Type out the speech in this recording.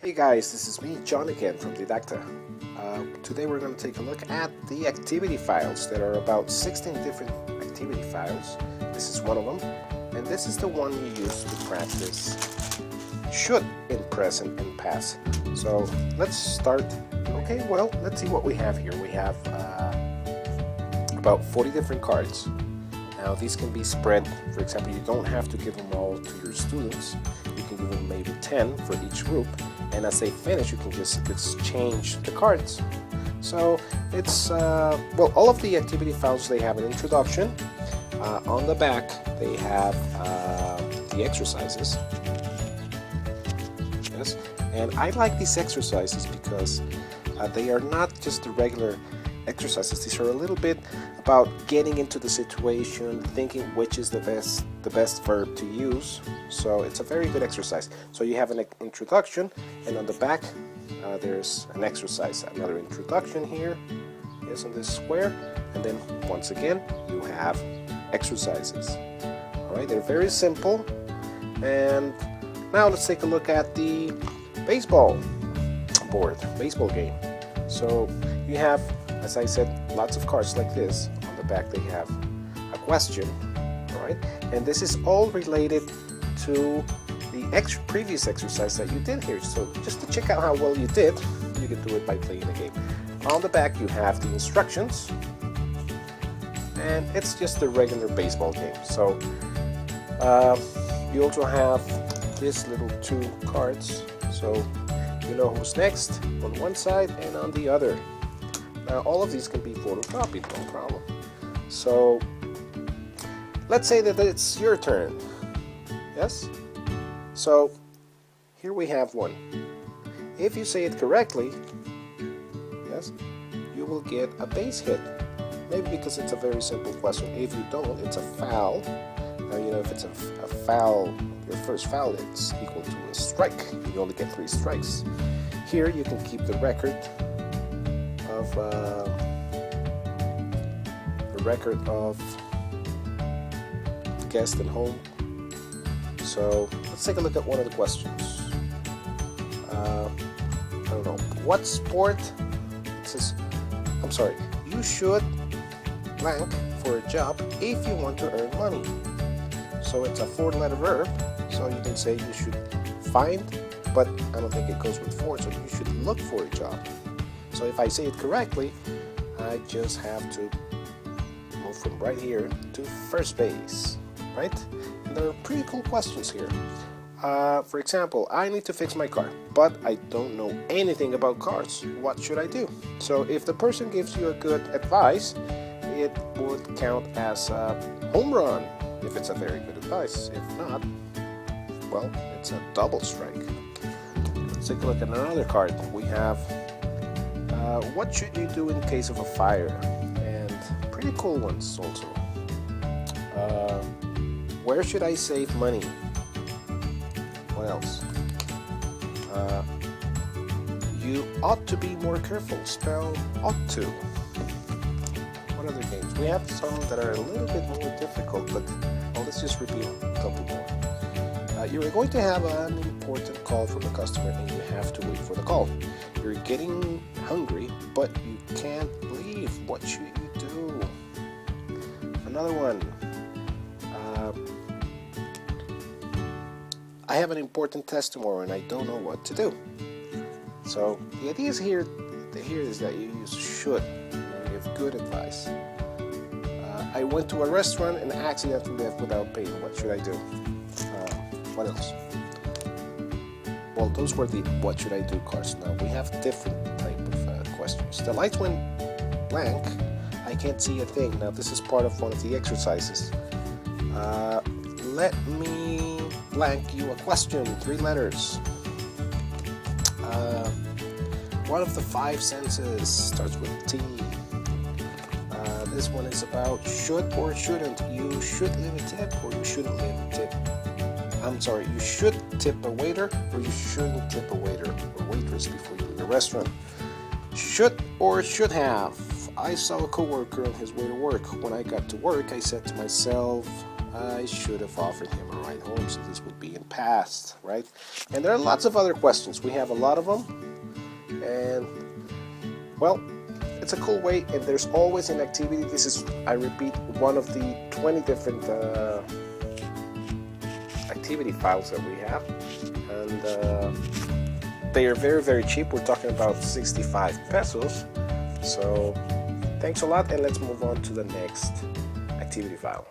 Hey guys, this is me, John again from Didacta. Today we're going to take a look at the activity files. There are about 16 different activity files. This is one of them, and this is the one you use to practice should in present and past. So let's start. Okay, well, let's see what we have here. We have about 40 different cards. Now these can be spread. For example, you don't have to give them all to your students. You can give them maybe 10 for each group, and as they finish you can just exchange the cards. So it's well, all of the activity files, they have an introduction. On the back they have the exercises. Yes, and I like these exercises because they are not just the regular exercises. These are a little bit about getting into the situation, thinking which is the best verb to use. So it's a very good exercise. So you have an introduction, and on the back there's an exercise, another introduction here, yes, on this square, and then once again you have exercises. Alright, they're very simple. And now let's take a look at the baseball board, baseball game. So you have, as I said, lots of cards like this. On the back they have a question, alright, and this is all related to the previous exercise that you did here. So just to check out how well you did, you can do it by playing the game. On the back you have the instructions, and it's just a regular baseball game. So you also have these little two cards, so you know who's next on one side and on the other. Now all of these can be photocopied, no problem. So let's say that it's your turn. Yes? So here we have one. If you say it correctly, yes, you will get a base hit. Maybe because it's a very simple question. If you don't, it's a foul. Now you know if it's a foul, your first foul, it's equal to a strike. You only get 3 strikes. Here you can keep the record of guest and home. So let's take a look at one of the questions. I don't know, what sport? It says, I'm sorry, you should blank for a job if you want to earn money. So it's a 4-letter verb, so you can say you should find, but I don't think it goes with for, so you should look for a job. So if I say it correctly, I just have to move from right here to first base, right? And there are pretty cool questions here. For example, I need to fix my car, but I don't know anything about cars. What should I do? So if the person gives you a good advice, it would count as a home run if it's a very good advice. If not, well, it's a double strike. Let's take a look at another card. We have what should you do in case of a fire? And pretty cool ones also. Where should I save money? What else? You ought to be more careful. Spell ought to. What other games? We have some that are a little bit more difficult, but well, let's just repeat a couple more. You're going to have an important call from a customer and you have to wait for the call. You're getting hungry, but you can't leave. What should you do? Another one. I have an important test tomorrow and I don't know what to do. So the idea is here is that you use should. You give good advice. I went to a restaurant and accidentally left without paying. What should I do? What else? Well, those were the what should I do cards. Now we have different type of questions. The lights went blank. I can't see a thing. Now this is part of one of the exercises. Let me blank you a question, 3 letters. One of the 5 senses starts with T. This one is about should or shouldn't. You should leave a tip or you shouldn't leave a tip. I'm sorry, you should tip a waiter or you shouldn't tip a waiter or waitress before you leave the restaurant. Should or should have. I saw a coworker on his way to work. When I got to work, I said to myself, I should have offered him a ride home, so this would be in past, right? And there are lots of other questions. We have a lot of them, and well, it's a cool way, and there's always an activity. This is, I repeat, one of the 20 different activity files that we have, and they are very, very cheap. We're talking about 65 pesos. So thanks a lot, and let's move on to the next activity file.